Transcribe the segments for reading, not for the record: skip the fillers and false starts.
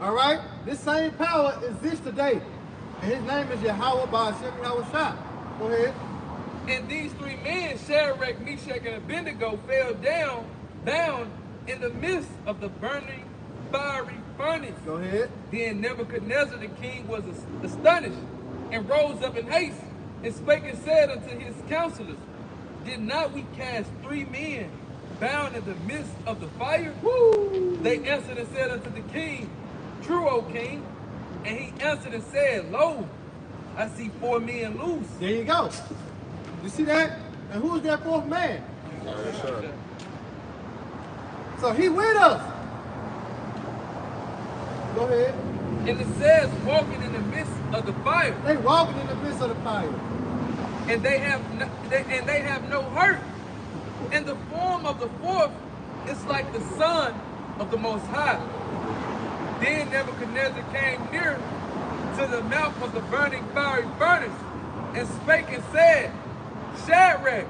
All right? This same power exists today. And his name is Yahweh Ba'ashem Yahweh Shah. Go ahead. And these three men, Shadrach, Meshach, and Abednego, fell down, bound in the midst of the burning fiery furnace. Go ahead. Then Nebuchadnezzar the king was astonished, and rose up in haste, and spake and said unto his counselors, Did not we cast three men bound in the midst of the fire? Woo! They answered and said unto the king, True, O king. And he answered and said, Lo, I see four men loose. There you go. You see that? And who's that fourth man? So he with us. Go ahead. And it says, walking in the midst of the fire. They walking in the midst of the fire. And they have no hurt. And the form of the fourth is like the Son of the Most High. Then Nebuchadnezzar came near to the mouth of the burning fiery furnace, and spake and said, Shadrach,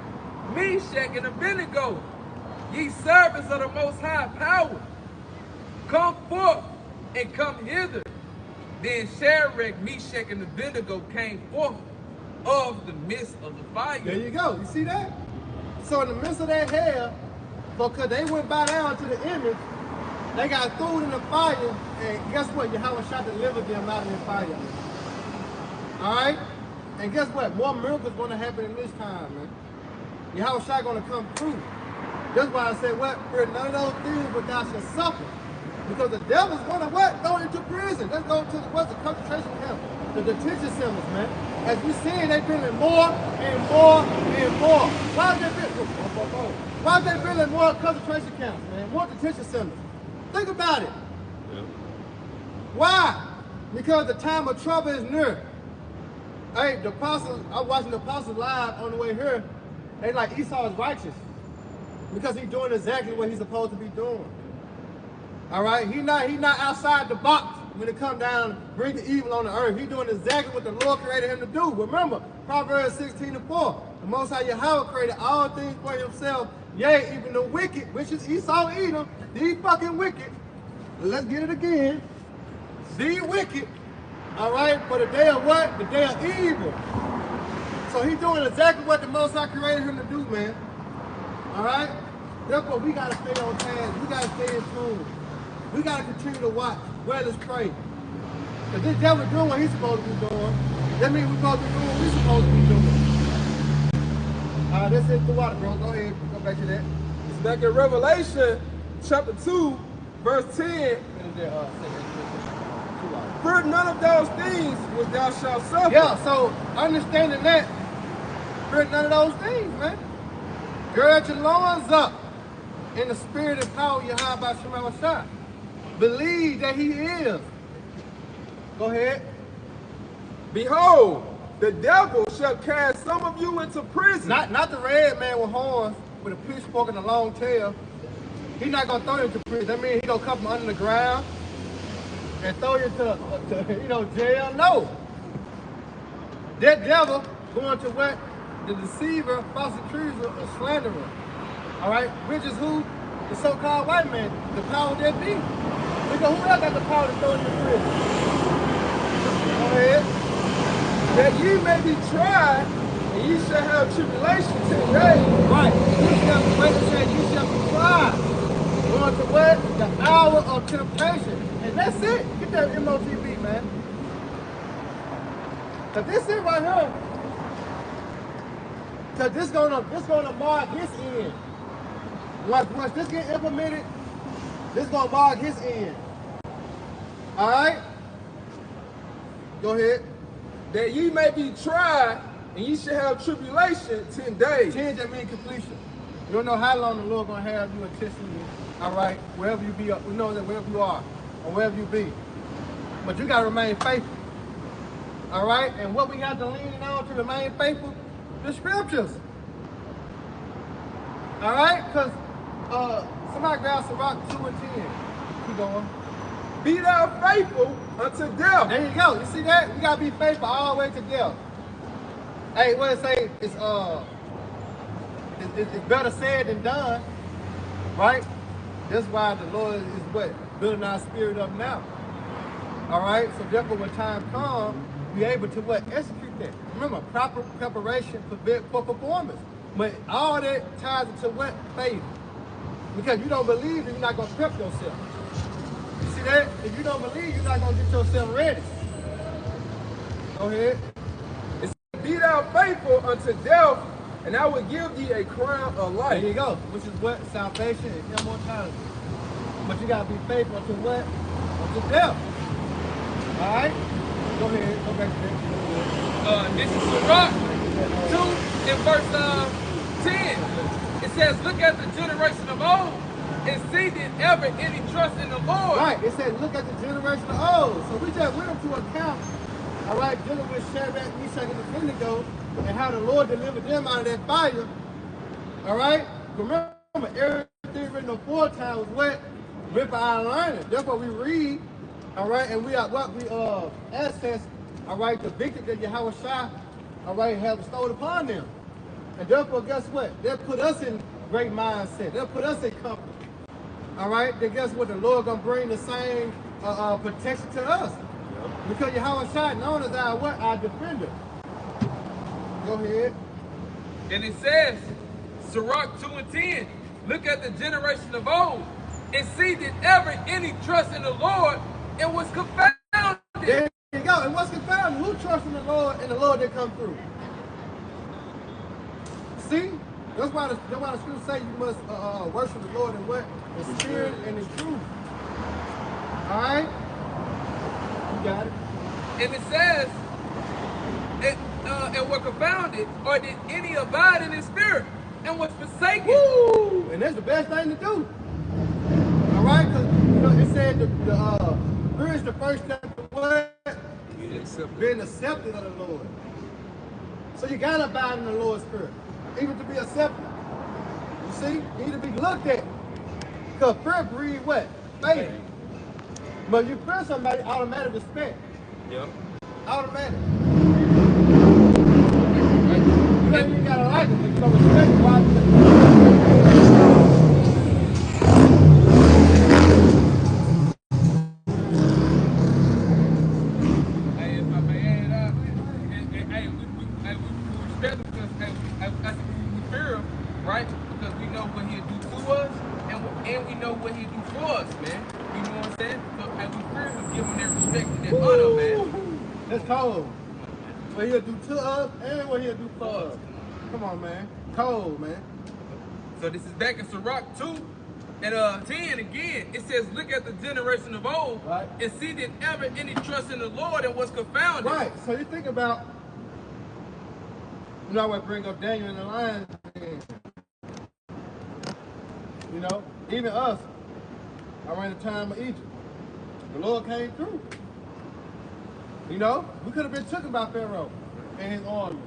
Meshach, and Abednego, ye servants of the Most High power, come forth and come hither. Then Shadrach, Meshach, and Abednego came forth of the midst of the fire. There you go. You see that? So in the midst of that hell, because they went by down to the image, they got thrown in the fire, and guess what? Yahweh Shah delivered them out of the fire. All right? And guess what? More miracles going to happen in this time, man. Yahweh Shah going to come through. That's why I said, what? For none of those things but thou shalt suffer. Because the devil's going to what? Go into prison. Let's go to what's the concentration camp? The detention centers, man. As we see, they're building more and more and more. Why are they building? Why are they building more concentration camps, man? More detention centers. Think about it. Yeah. Why? Because the time of trouble is near. Hey, the apostles, I was watching the apostles live on the way here. They like Esau is righteous because he's doing exactly what he's supposed to be doing. All right, he not outside the box when it come down, bring the evil on the earth. He's doing exactly what the Lord created him to do. Remember, Proverbs 16:4. The Most High Yahweh created all things for himself. Yea, even the wicked, which is Esau, Edom, the fucking wicked. Let's get it again. The wicked. All right, for the day of what? The day of evil. So he's doing exactly what the Most High created him to do, man. All right? Therefore, we got to stay on task. We got to stay in tune. We got to continue to watch. Well, let's pray. Because this devil doing what he's supposed to be doing. That means we're supposed to be doing what we're supposed to be doing. All right, that's it. The water, bro. Go ahead. Go back to that. It's back in Revelation, chapter 2, verse 10. For none of those things which thou shalt suffer. Yeah, so understanding that, for none of those things, man. Gird your loins up in the spirit and power of Yahweh by Shema Shah. Believe that he is. Go ahead. Behold, the devil shall cast some of you into prison. Not the red man with horns, with a pitchfork and a long tail. He's not going to throw you into prison. That means he's going to come from under the ground and throw you to jail. No. That devil going to what? The deceiver, false accuser, or slanderer. All right? Which is who? The so-called white man. The power that be. Because who else got the power to throw you in prison? Go ahead. That ye may be tried, and ye shall have tribulation 10 days. Right. You shall be tried. Going to what? The hour of temptation. And that's it. Get that MOTB, man. Cause this is right here. Cause this gonna mark his end. Once this get implemented, this gonna mark his end. All right. Go ahead. That ye may be tried, and ye shall have tribulation 10 days. 10 that means completion. You don't know how long the Lord gonna have you and testing you. All right, wherever you be, we know that wherever you are or wherever you be, but you gotta remain faithful. All right, and what we got to lean on to remain faithful, the scriptures. All right, because somebody grab Sirach 2 and 10. Keep going. Be thou faithful unto death. There you go. You see that? You gotta be faithful all the way to death. Hey, what it say? It's better said than done, right? That's why the Lord is what? Building our spirit up now. All right, so therefore when time comes, be able to what? Execute that. Remember, proper preparation for performance. But all that ties into what? Faith. Because you don't believe, you're not going to prep yourself. You see that? If you don't believe, you're not going to get yourself ready. Go ahead. It said, be thou faithful unto death, and I will give thee a crown of life. There you go. Which is what? Salvation and immortality. But you got to be faithful to what? Unto death. All right? Go ahead. Go back to that. This is Sirach 2 in verse 10. It says, look at the generation of old and see did ever any trust in the Lord. Right. It said, look at the generation of old. So we just went into account, all right, dealing with Shadrach, Meshach, and Abednego and how the Lord delivered them out of that fire. All right? Remember, everything written on 4 times was what? Written by our learning. Therefore, we read, all right, and we are what we access, all right, the victory that Yahweh Shai, all right, have bestowed upon them. And therefore, guess what? They'll put us in great mindset. They'll put us in comfort. All right? Then guess what? The Lord gonna bring the same protection to us. Yep. Because Yahweh Shai known as our what? Our defender. Go ahead. And it says, Sirach 2 and 10, look at the generation of old and see did ever any trust in the Lord and was confounded. There you go. And what's confounded? Who trusts in the Lord and the Lord didn't come through? See? That's why the scripture say you must worship the Lord in what? In spirit and in truth. All right? You got it. And it says, and were confounded, or did any abide in his spirit and was forsaken? Woo! And that's the best thing to do. All right? Because it said the spirit is the first step to what? Being accepted of the Lord. So you got to abide in the Lord's spirit. Even to be accepted. You see? You need to be looked at. Because fear breeds what? Faith. But you fear somebody, automatic respect. Yep. Automatic. You ain't even gotta like it, but you don't respect it. Why? Right? Because we know what he'll do to us and we know what he'll do for us, man. You know what I'm saying? So we fear him, give him their respect and their honor, man. That's cold. What he'll do to us and what he'll do for us. Come on, man. Cold, man. So this is back in Sirach 2 and 10 again. It says, look at the generation of old, right, and see did ever any trust in the Lord and was confounded. Right. So you think about, you know, I would bring up Daniel in the lion's den. You know, even us, around the time of Egypt, the Lord came through. You know, we could have been taken by Pharaoh and his army.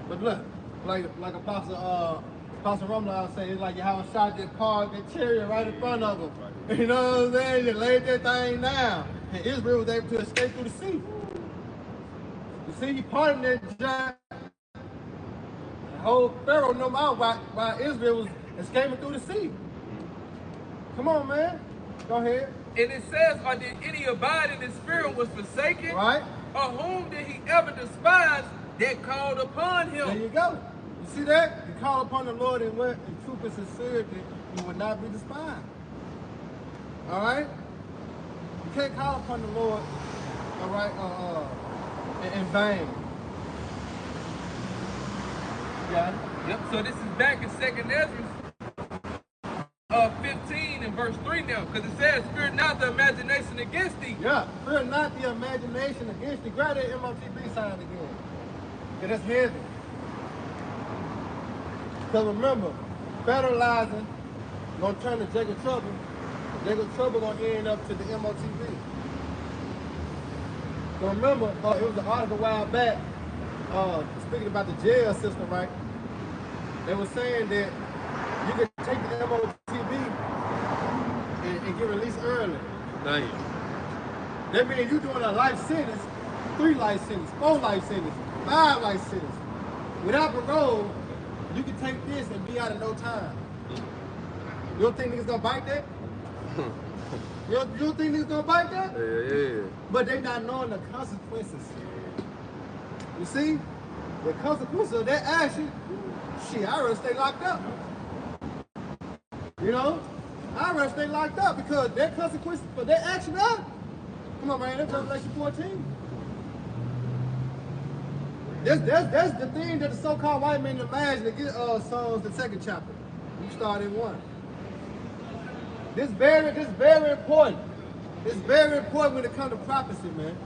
But look, like Apostle Rumlow said, it's like Yahweh shot that car, that chariot right in front of him. You know what I'm saying? They laid that thing down. And Israel was able to escape through the sea. You see, he parted that giant. The whole Pharaoh knew out while Israel was escaping through the sea. Come on, man. Go ahead. And it says, or did any abide in his spirit was forsaken? Right. Or whom did he ever despise that called upon him? There you go. You see that? You call upon the Lord in what? In truth and sincerity, you will not be despised. All right? You can't call upon the Lord, all right, in vain. Got it? Yep. So this is back in 2nd Ezra 15 and verse 3 now, because it says, fear not the imagination against thee. Yeah, fear not the imagination against thee. Grab that MOTB sign again. Yeah, that's heavy. Because remember, federalizing going to turn to Jacob Trouble. Jacob Trouble going to end up to the MOTB. So remember, it was an article a while back, speaking about the jail system, right? They were saying that you can take the MOTB and get released early. Damn. That means you're doing a life sentence, 3 life sentences, 4 life sentences, 5 life sentences. Without parole, you can take this and be out in no time. You don't think niggas gonna bite that? You don't think niggas gonna bite that? Yeah. But they not knowing the consequences. You see? The consequences of that action, shit, I'd rather stay locked up. You know? I'd rather stay locked up because their consequences for their action, come on, man, that's Revelation 14. That's the thing that the so-called white men imagine to get Psalms, the 2nd chapter. You start in 1. This very important. It's very important when it comes to prophecy, man.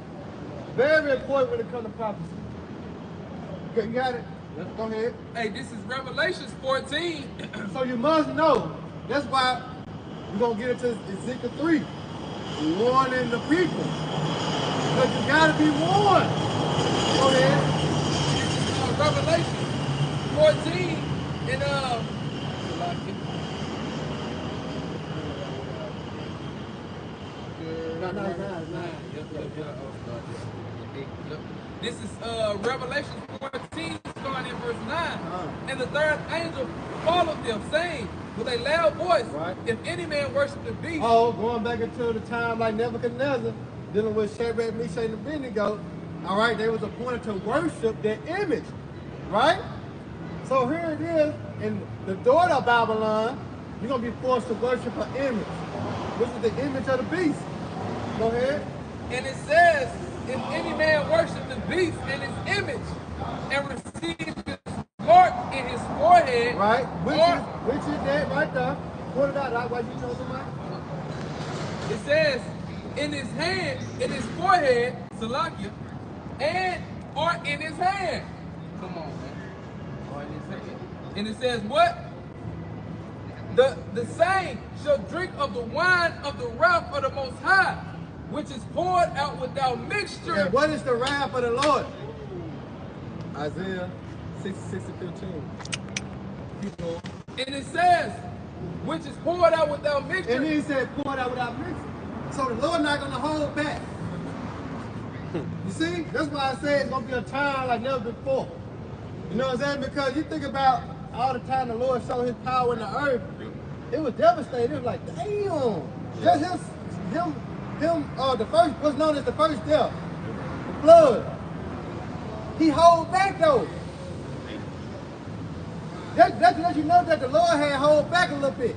Very important when it comes to prophecy. Okay, you got it? Go ahead. Hey, this is Revelation 14. So you must know. That's why we're going to get into Ezekiel 3. Warning the people. Because you got to be warned. Go ahead. Revelation 14 and this is Revelation 14 starting in verse 9. And the third angel followed them, saying with a loud voice, if any man worship the beast. Oh, going back into the time like Nebuchadnezzar, dealing with Shadrach, Meshach, and Abednego. All right, they was appointed to worship their image, right? So here it is, in the daughter of Babylon, you're going to be forced to worship her image, which is the image of the beast. Go ahead. And it says, if any man worship the beast and his image and receive his mark in his forehead. Right, which is that right there. Put it out, like what you told somebody. It says, in his hand, in his forehead, Salakia, and or in his hand. Come on, man. Or in his hand. And it says what? The same shall drink of the wine of the wrath of the Most High, which is poured out without mixture. And what is the wrath of the Lord? Isaiah 66:15. Keep going. And it says, which is poured out without mixture. And then he said poured out without mixture. So the Lord not going to hold back. You see? That's why I say it's going to be a time like never before. You know what I'm saying? Because you think about all the time the Lord showed his power in the earth, it was devastating. It was like, damn. Just him, the first, what's known as the first death, the flood. He hold back though. That let you know that the Lord had hold back a little bit.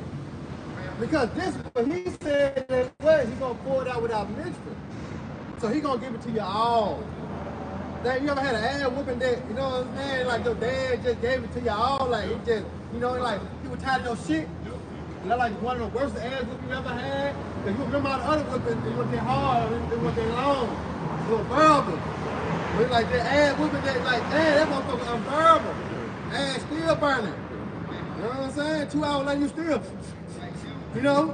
Because this, what he said that way, he's going to pour it out without mixture. So he's going to give it to you all. Now, you ever had an ass whooping that, you know what I'm saying? Like your dad just gave it to you all. Like, it just, you know, like, he was tired of your shit. And that's like one of the worst ass whooping you ever had. Because you remember all the other whoopings, it wasn't that hard, it wasn't that long. It was bearable. But like that ass whooping that, like, damn, that motherfucker unbearable. Ass still burning. You know what I'm saying? 2 hours later, you still, you know?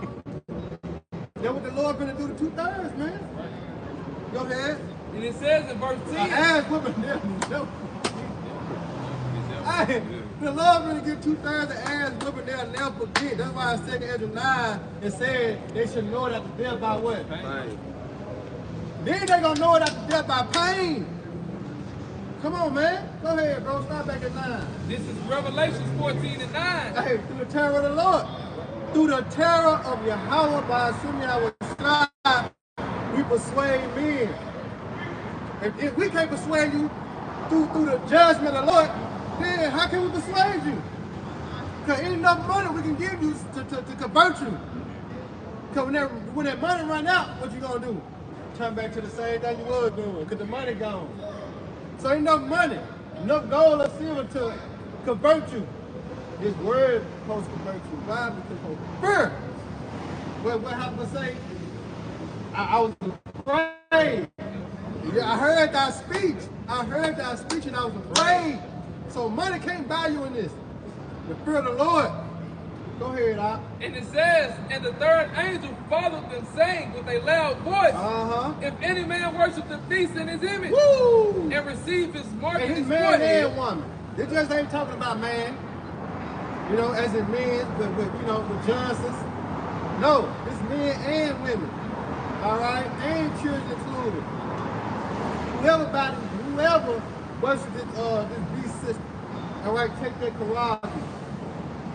That's what the Lord gonna do to 2/3, man. Go ahead. And it says in verse 10. Ass whooping them. The Lord gonna give 2/3 of ass whooping they'll never forget. That's why in 2 Ezra 9 it said they should know it after death by what? Pain. Then they gonna know it after death by pain. Come on, man. Go ahead, bro. Start back at 9. This is Revelation 14 and 9. Hey, through the terror of the Lord. Through the terror of Yahweh by assuming our scribe, we persuade men. If we can't persuade you through the judgment of the Lord, then how can we persuade you? Because ain't enough money we can give you to convert you. Because when that money run out, what you gonna do? Turn back to the same thing you was doing, because the money gone. So ain't enough money, enough gold or silver to convert you. His word supposed to convert you. Why? Because fear. What happened to say? I was afraid. Yeah, I heard that speech. And I was afraid. So money can't buy you in this. The fear of the Lord. Go ahead, Doc. And it says, and the third angel followed them, saying with a loud voice, if any man worship the beast in his image, and receive his mark in his man forehead. And woman. They just ain't talking about man. You know, as in men, with Johnsons. No, it's men and women. All right, and children included. Whoever worships this beast system, all right, take their karate,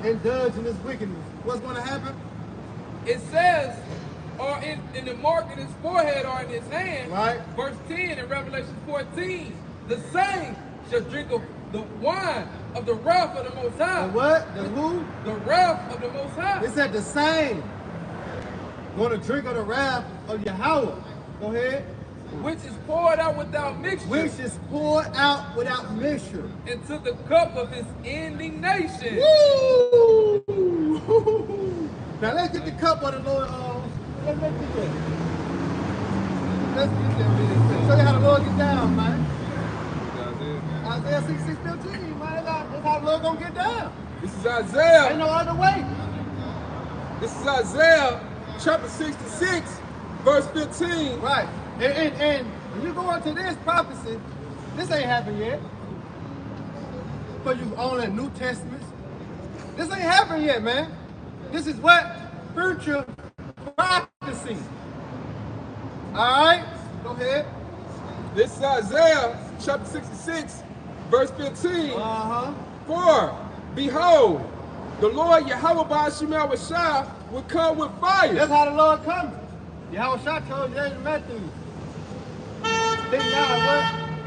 indulge in this wickedness. What's going to happen? It says, or in the mark in his forehead or in his hand. Right. Verse 10 in Revelation 14, the same shall drink of the wine of the wrath of the Most High. The what? The who? The wrath of the Most High. It said the same. Going to drink of the wrath of Yahweh. Go ahead. Which is poured out without mixture. Which is poured out without mixture. Into the cup of his indignation. Woo! Now let's get the cup of the Lord. Let's get that. Let's get that really quick. Show you how the Lord get down, man. Isaiah 66:15, man. That's how the Lord gonna get down. This is Isaiah. Ain't no other way. This is Isaiah chapter 66, verse 15. Right. And when you go into this prophecy, this ain't happened yet. For you only New Testaments. This ain't happened yet, man. This is what? Future prophecy. Alright? Go ahead. This is Isaiah chapter 66, verse 15. Uh-huh. For, behold, the Lord Yahweh Ba'ashimah will come with fire. That's how the Lord comes. Yahweh Shah told you in Matthew. Think now what?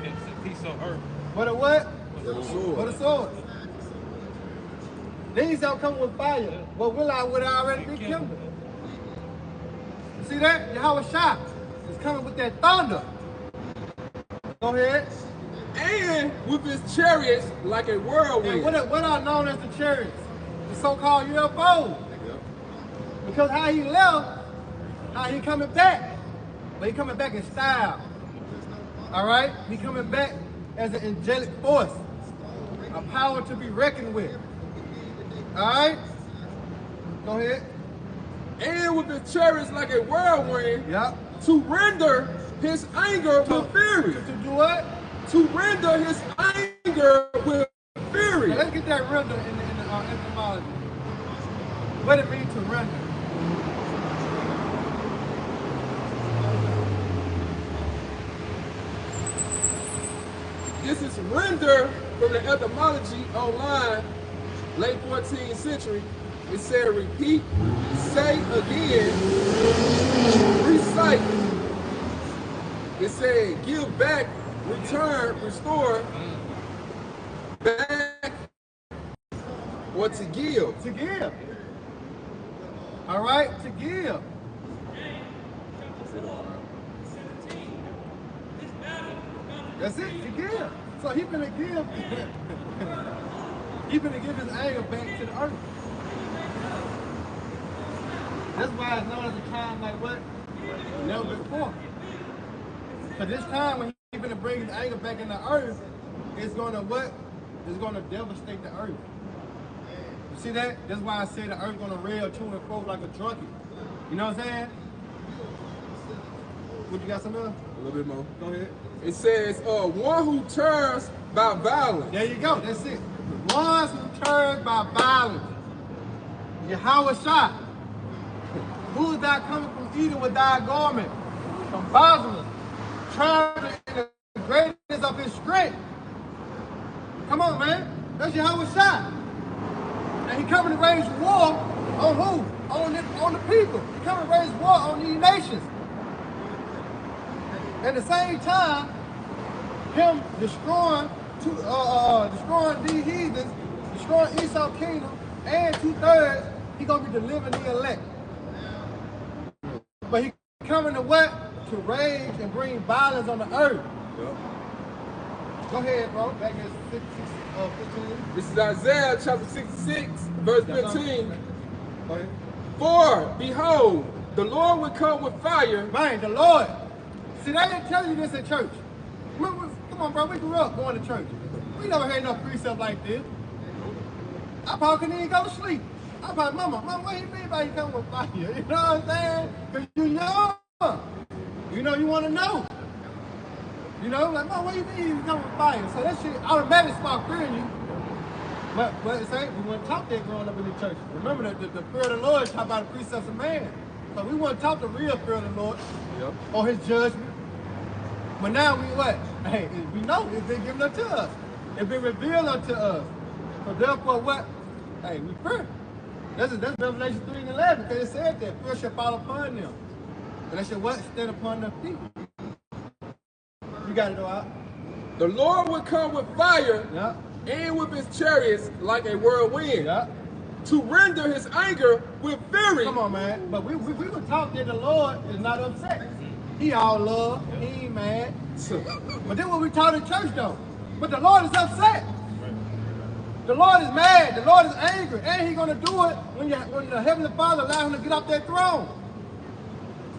It's a piece of earth. What a what? For the sword. For the sword. Then he shall come with fire. What will I would already be killed? You see that? Yahweh Shah is coming with that thunder. Go ahead. And with his chariots like a whirlwind. And what are known as the chariots? The so-called UFOs. Because how he left, how he coming back. But he coming back in style. All right? He coming back as an angelic force. A power to be reckoned with. All right? Go ahead. And with his chariots like a whirlwind. Yep. To render his anger with fury. To do what? To render his anger with fury. Now let's get that render in the etymology. What it means to render. This is render from the etymology online, late 14th century. It said repeat, say again, recite. It said give back, return, restore, back, or to give. To give. All right? To give. That's it, to give. So he finna give. He finna give his anger back to the earth. That's why it's known as a time like what? Never before. So this time when he finna bring his anger back in the earth, it's gonna what? It's gonna devastate the earth. You see that? That's why I say the earth gonna rail to and fro like a drunkie. You know what I'm saying? What, you got some else? A little bit more. Go ahead. It says, one who turns by violence. There you go. That's it. The ones who turn by violence. Yahweh Shah. Who is thou coming from Edom with thy garment? From Basra. Traveling in the greatness of his strength. Come on, man. That's Yahweh Shah. And he coming to raise war on who? On the people. He coming to raise war on these nations. At the same time, him destroying these heathens, destroying Esau's kingdom, and 2/3, he gonna be delivering the elect. But he coming to what? To rage and bring violence on the earth. Yep. Go ahead, bro. Back in 15. This is Isaiah chapter 66, verse 15. Go ahead. For, behold, the Lord will come with fire. Man, the Lord. See, they didn't tell you this in church. Come on, bro. We grew up going to church. We never heard no precept like this. I probably couldn't even go to sleep. I probably, Mama, what do you mean by you coming with fire? You know what I'm saying? Because you know. You know, you want to know. You know, like, Mom, what do you mean you coming with fire? So that shit automatically start fearing you. But it's ain't, we weren't taught that growing up in the church. Remember that the fear of the Lord is taught by the precepts of man. So we weren't taught the real fear of the Lord. Yep. Or his judgment. But now we what? Hey, we know it's been given unto us. It's been revealed unto us. So therefore what? Hey, we fear. That's Revelation 3:11, because it said that fear shall fall upon them. And I said, what? Stand upon the feet. You got it, though. The Lord will come with fire Yeah. and with his chariots like a whirlwind Yeah. to render his anger with fury. Come on, man. But we were taught that the Lord is not upset. He all love. He ain't mad. But then what we taught in church, though. But the Lord is upset. The Lord is mad. The Lord is angry. And he's going to do it when the Heavenly Father allows him to get off that throne.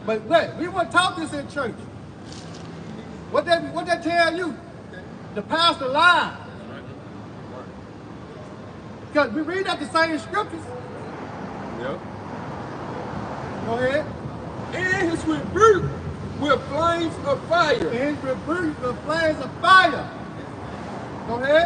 But wait, we weren't taught this in church. What that tell you? The pastor lied. Because we read out the same scriptures. Yep. Go ahead. And his rebuke with flames of fire. And his rebuke with flames of fire. Go ahead.